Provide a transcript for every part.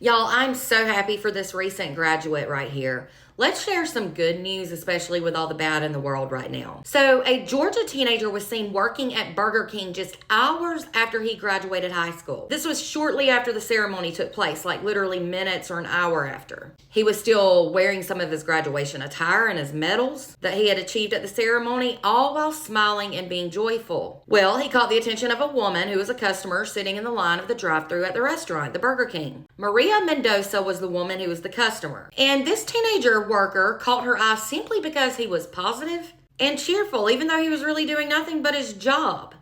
Y'all, I'm so happy for this recent graduate right here. Let's share some good news, especially with all the bad in the world right now. So, a Georgia teenager was seen working at Burger King just hours after he graduated high school. This was shortly after the ceremony took place, like literally minutes or an hour after. He was still wearing some of his graduation attire and his medals that he had achieved at the ceremony, all while smiling and being joyful. Well, he caught the attention of a woman who was a customer sitting in the line of the drive-thru at the restaurant, the Burger King. Maria Mendoza was the woman who was the customer. And this teenager worker caught her eye simply because he was positive and cheerful, even though he was really doing nothing but his job.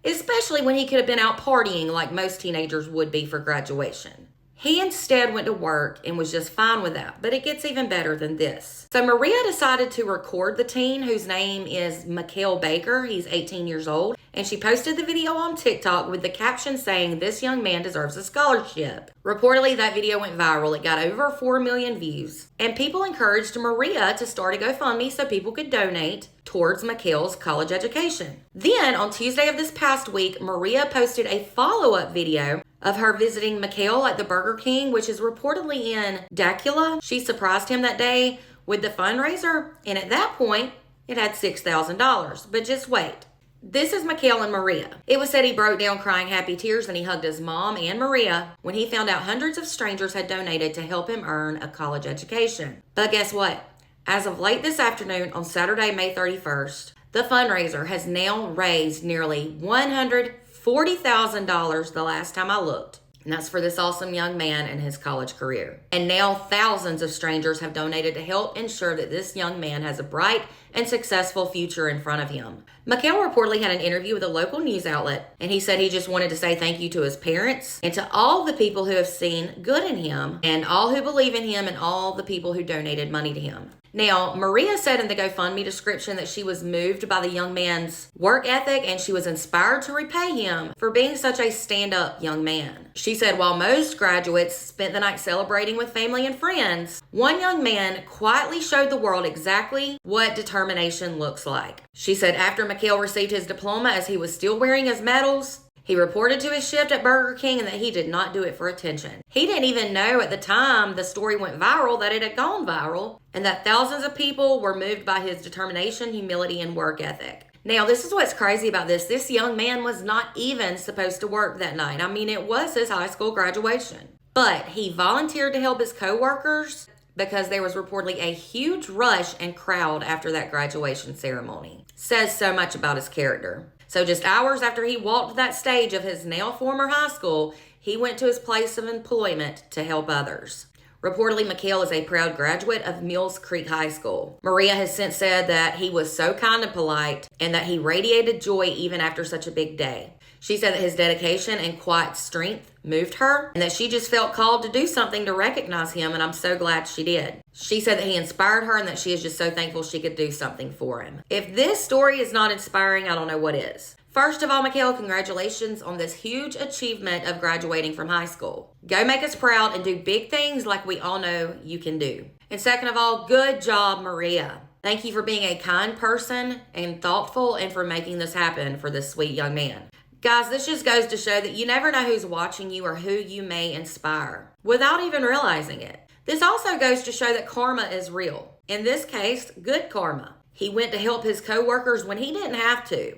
Especially when he could have been out partying like most teenagers would be for graduation. He instead went to work and was just fine with that, but it gets even better than this. So Maria decided to record the teen, whose name is Mikhail Baker. He's 18 years old, and she posted the video on TikTok with the caption saying, "This young man deserves a scholarship." Reportedly, that video went viral. It got over 4 million views, and people encouraged Maria to start a GoFundMe so people could donate towards Mikhail's college education. Then, on Tuesday of this past week, Maria posted a follow-up video of her visiting Mikhail at the Burger King, which is reportedly in Dacula. She surprised him that day with the fundraiser, and at that point, it had $6,000. But just wait. This is Mikhail and Maria. It was said he broke down crying happy tears and he hugged his mom and Maria when he found out hundreds of strangers had donated to help him earn a college education. But guess what? As of late this afternoon, on Saturday, May 31st, the fundraiser has now raised nearly $140,000 the last time I looked. And that's for this awesome young man and his college career. And now thousands of strangers have donated to help ensure that this young man has a bright and successful future in front of him. Mikhail reportedly had an interview with a local news outlet, and he said he just wanted to say thank you to his parents and to all the people who have seen good in him and all who believe in him and all the people who donated money to him. Now, Maria said in the GoFundMe description that she was moved by the young man's work ethic and she was inspired to repay him for being such a stand-up young man. She said while most graduates spent the night celebrating with family and friends, one young man quietly showed the world exactly what determination looks like. She said after Mikhail received his diploma, as he was still wearing his medals, he reported to his shift at Burger King and that he did not do it for attention. He didn't even know at the time the story went viral that it had gone viral and that thousands of people were moved by his determination, humility, and work ethic. Now, this is what's crazy about this. This young man was not even supposed to work that night. I mean, it was his high school graduation. But he volunteered to help his coworkers because there was reportedly a huge rush and crowd after that graduation ceremony. Says so much about his character. So just hours after he walked that stage of his now former high school, he went to his place of employment to help others. Reportedly, Mikhail is a proud graduate of Mills Creek High School. Maria has since said that he was so kind and polite and that he radiated joy even after such a big day. She said that his dedication and quiet strength moved her and that she just felt called to do something to recognize him, and I'm so glad she did. She said that he inspired her and that she is just so thankful she could do something for him. If this story is not inspiring, I don't know what is. First of all, Mikhail, congratulations on this huge achievement of graduating from high school. Go make us proud and do big things like we all know you can do. And second of all, good job, Maria. Thank you for being a kind person and thoughtful and for making this happen for this sweet young man. Guys, this just goes to show that you never know who's watching you or who you may inspire without even realizing it. This also goes to show that karma is real. In this case, good karma. He went to help his coworkers when he didn't have to.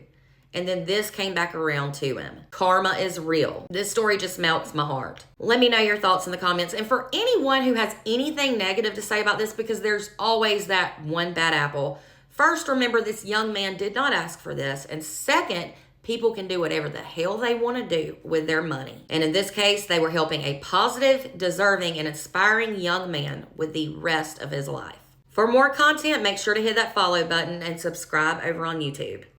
And then this came back around to him. Karma is real. This story just melts my heart. Let me know your thoughts in the comments. And for anyone who has anything negative to say about this, because there's always that one bad apple. First, remember this young man did not ask for this. And second, people can do whatever the hell they want to do with their money. And in this case, they were helping a positive, deserving, and inspiring young man with the rest of his life. For more content, make sure to hit that follow button and subscribe over on YouTube.